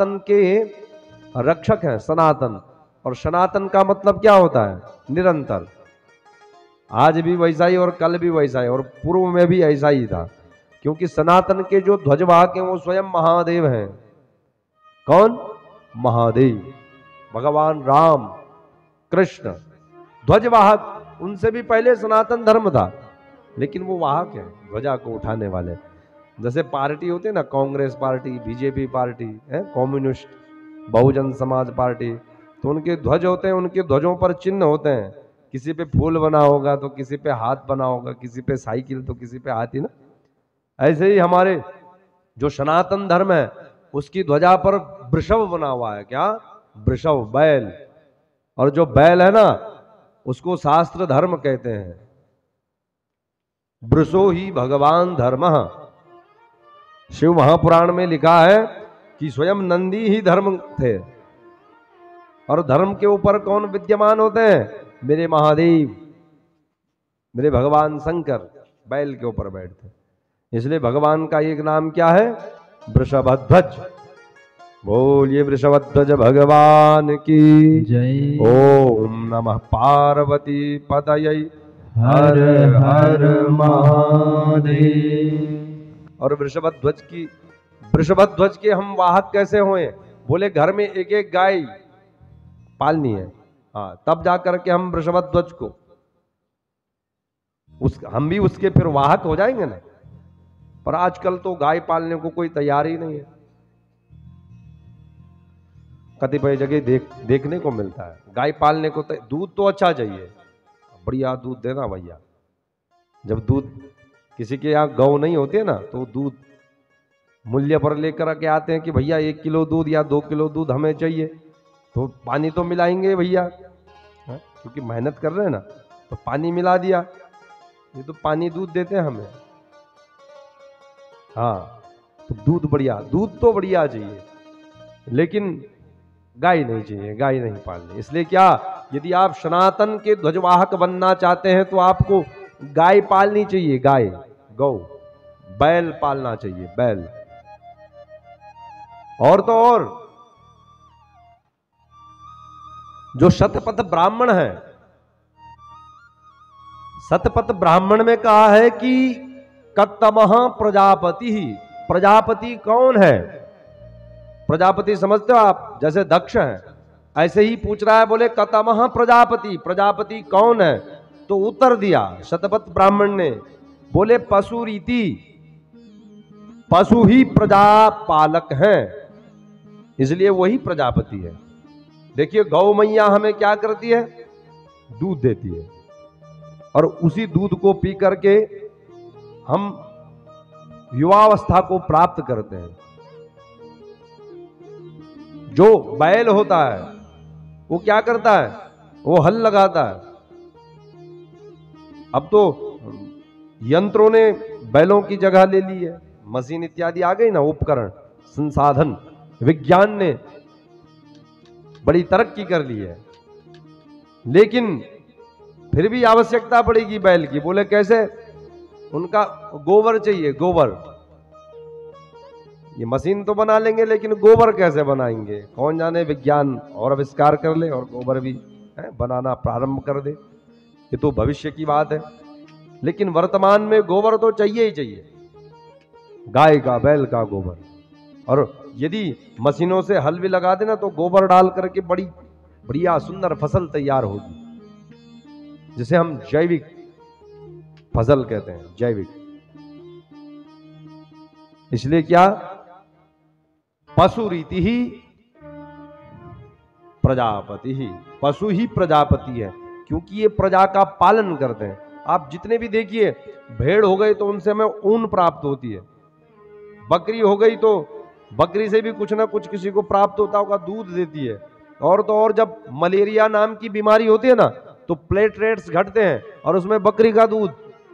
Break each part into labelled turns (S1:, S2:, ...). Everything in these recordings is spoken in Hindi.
S1: सनातन के रक्षक हैं, सनातन। और सनातन का मतलब क्या होता है? निरंतर। आज भी वैसा ही और कल भी वैसा ही और पूर्व में भी ऐसा ही था, क्योंकि सनातन के जो ध्वजवाहक हैं वो स्वयं महादेव हैं। कौन? महादेव, भगवान राम कृष्ण ध्वजवाहक। उनसे भी पहले सनातन धर्म था, लेकिन वो वाहक है, ध्वजा को उठाने वाले। जैसे पार्टी होते हैं ना, कांग्रेस पार्टी, बीजेपी पार्टी है, कम्युनिस्ट, बहुजन समाज पार्टी, तो उनके ध्वज होते हैं, उनके ध्वजों पर चिन्ह होते हैं। किसी पे फूल बना होगा तो किसी पे हाथ बना होगा, किसी पे साइकिल तो किसी पे हाथी ना। ऐसे ही हमारे जो सनातन धर्म है उसकी ध्वजा पर वृषभ बना हुआ है। क्या? वृषभ, बैल। और जो बैल है ना उसको शास्त्र धर्म कहते हैं। वृषो ही भगवान धर्म। शिव महापुराण में लिखा है कि स्वयं नंदी ही धर्म थे। और धर्म के ऊपर कौन विद्यमान होते हैं? मेरे महादेव, मेरे भगवान शंकर बैल के ऊपर बैठते। इसलिए भगवान का एक नाम क्या है? वृषभध्वज। बोलिए वृषभध्वज भगवान की
S2: जय।
S1: ओम नमः पार्वती पतये हर हर महादेव। और वृषभध्वज के हम वाहक कैसे हुए? बोले घर में एक एक गाय पालनी है, हाँ, तब जाकर के हम वृषभध्वज को हम भी उसके फिर वाहक हो जाएंगे ना। पर आजकल तो गाय पालने को कोई तैयार ही नहीं है। कतिपय जगह देखने को मिलता है गाय पालने को। दूध तो अच्छा चाहिए, बढ़िया दूध देना भैया। जब दूध किसी के यहाँ गौ नहीं होती है ना तो दूध मूल्य पर लेकर के आते हैं कि भैया 1 किलो दूध या 2 किलो दूध हमें चाहिए, तो पानी तो मिलाएंगे भैया, क्योंकि मेहनत कर रहे हैं ना, तो पानी मिला दिया, ये तो पानी दूध देते हैं हमें। हाँ, तो दूध बढ़िया, दूध तो बढ़िया चाहिए, लेकिन गाय नहीं चाहिए, गाय नहीं पालनी। इसलिए क्या, यदि आप सनातन के ध्वजवाहक बनना चाहते हैं तो आपको गाय पालनी चाहिए, गाय, गौ, बैल पालना चाहिए, बैल। और तो और जो शतपथ ब्राह्मण है, शतपथ ब्राह्मण में कहा है कि कत्तमः प्रजापति ही। प्रजापति कौन है? प्रजापति समझते हो आप? जैसे दक्ष है, ऐसे ही पूछ रहा है, बोले कत्तमः प्रजापति, प्रजापति कौन है? तो उत्तर दिया शतपथ ब्राह्मण ने, बोले पशु रीति, पशु ही प्रजापालक है, इसलिए वही प्रजापति है। देखिए गौ मैया हमें क्या करती है? दूध देती है, और उसी दूध को पी करके हम युवावस्था को प्राप्त करते हैं। जो बैल होता है वो क्या करता है? वो हल लगाता है। अब तो यंत्रों ने बैलों की जगह ले ली है, मशीन इत्यादि आ गई ना, उपकरण, संसाधन, विज्ञान ने बड़ी तरक्की कर ली है, लेकिन फिर भी आवश्यकता पड़ेगी बैल की। बोले कैसे? उनका गोबर चाहिए, गोबर। ये मशीन तो बना लेंगे, लेकिन गोबर कैसे बनाएंगे? कौन जाने, विज्ञान और आविष्कार कर ले और गोबर भी बनाना प्रारंभ कर दे, ये तो भविष्य की बात है। लेकिन वर्तमान में गोबर तो चाहिए ही चाहिए, गाय का, बैल का गोबर। और यदि मशीनों से हल भी लगा देना तो गोबर डाल करके बड़ी बढ़िया सुंदर फसल तैयार होगी, जिसे हम जैविक फसल कहते हैं, जैविक। इसलिए क्या, पशु रीति ही प्रजापति ही, पशु ही प्रजापति है, क्योंकि ये प्रजा का पालन करते हैं। आप जितने भी देखिए, भेड़ हो गई तो उनसे हमें ऊन प्राप्त होती है, बकरी हो गई तो बकरी से भी कुछ ना कुछ किसी को प्राप्त होता होगा, दूध देती है। और तो और जब मलेरिया नाम की बीमारी होती है ना तो प्लेटलेट्स घटते हैं और उसमें बकरी का दूध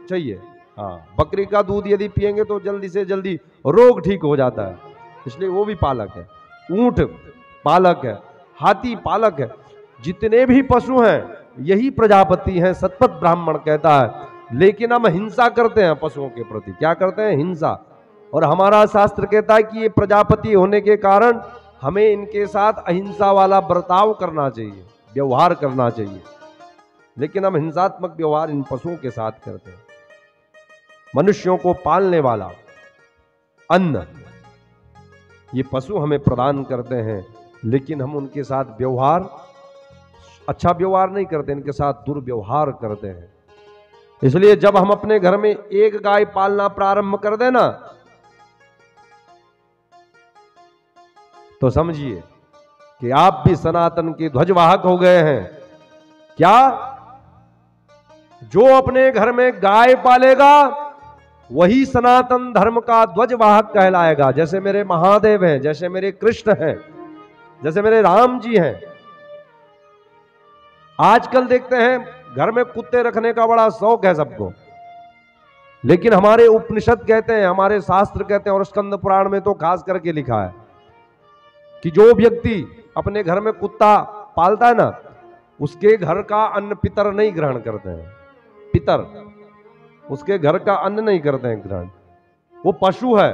S1: चाहिए। हाँ, बकरी का दूध यदि पिएंगे तो जल्दी से जल्दी रोग ठीक हो जाता है, इसलिए वो भी पालक है। ऊंट पालक है, हाथी पालक है, जितने भी पशु हैं यही प्रजापति हैं, शतपथ ब्राह्मण कहता है। लेकिन हम हिंसा करते हैं पशुओं के प्रति, क्या करते हैं? हिंसा। और हमारा शास्त्र कहता है कि ये प्रजापति होने के कारण हमें इनके साथ अहिंसा वाला बर्ताव करना चाहिए, व्यवहार करना चाहिए, लेकिन हम हिंसात्मक व्यवहार इन पशुओं के साथ करते हैं। मनुष्यों को पालने वाला अन्न ये पशु हमें प्रदान करते हैं, लेकिन हम उनके साथ व्यवहार, अच्छा व्यवहार नहीं करते, इनके साथ दुर्व्यवहार करते हैं। इसलिए जब हम अपने घर में एक गाय पालना प्रारंभ कर देना तो समझिए कि आप भी सनातन के ध्वजवाहक हो गए हैं। क्या? जो अपने घर में गाय पालेगा वही सनातन धर्म का ध्वजवाहक कहलाएगा। जैसे मेरे महादेव हैं, जैसे मेरे कृष्ण हैं, जैसे मेरे राम जी हैं। आजकल देखते हैं घर में कुत्ते रखने का बड़ा शौक है सबको, लेकिन हमारे उपनिषद कहते हैं, हमारे शास्त्र कहते हैं, और स्कंद पुराण में तो खास करके लिखा है कि जो व्यक्ति अपने घर में कुत्ता पालता है ना, उसके घर का अन्न पितर नहीं ग्रहण करते हैं। पितर उसके घर का अन्न नहीं करते हैं ग्रहण। वो पशु है,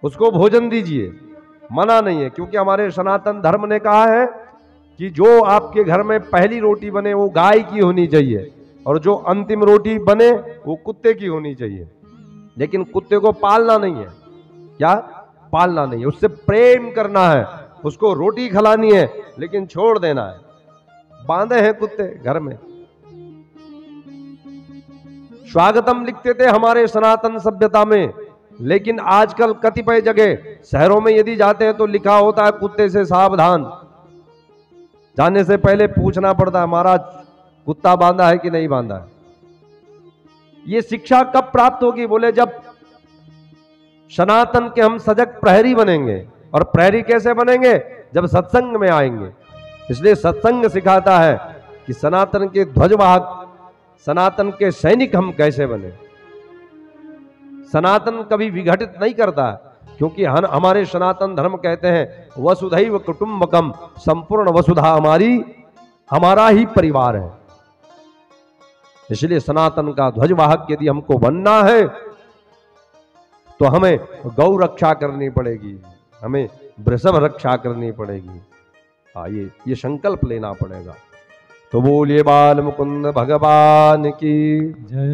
S1: उसको भोजन दीजिए, मना नहीं है, क्योंकि हमारे सनातन धर्म ने कहा है कि जो आपके घर में पहली रोटी बने वो गाय की होनी चाहिए, और जो अंतिम रोटी बने वो कुत्ते की होनी चाहिए। लेकिन कुत्ते को पालना नहीं है। क्या? पालना नहीं है, उससे प्रेम करना है, उसको रोटी खिलानी है, लेकिन छोड़ देना है। बांधे हैं कुत्ते घर में। स्वागतम लिखते थे हमारे सनातन सभ्यता में, लेकिन आजकल कतिपय जगह शहरों में यदि जाते हैं तो लिखा होता है कुत्ते से सावधान। जाने से पहले पूछना पड़ता है महाराज कुत्ता बांधा है कि नहीं बांधा है। ये शिक्षा कब प्राप्त होगी? बोले जब सनातन के हम सजग प्रहरी बनेंगे। और प्रहरी कैसे बनेंगे? जब सत्संग में आएंगे। इसलिए सत्संग सिखाता है कि सनातन के ध्वजवाहक, सनातन के सैनिक हम कैसे बने। सनातन कभी विघटित नहीं करता, क्योंकि हमारे सनातन धर्म कहते हैं वसुधैव कुटुंबकम, संपूर्ण वसुधा हमारा ही परिवार है। इसलिए सनातन का ध्वजवाहक यदि हमको बनना है तो हमें गौ रक्षा करनी पड़ेगी, हमें वृषभ रक्षा करनी पड़ेगी। ये संकल्प लेना पड़ेगा। तो बोलिए बाल मुकुंद भगवान की जय।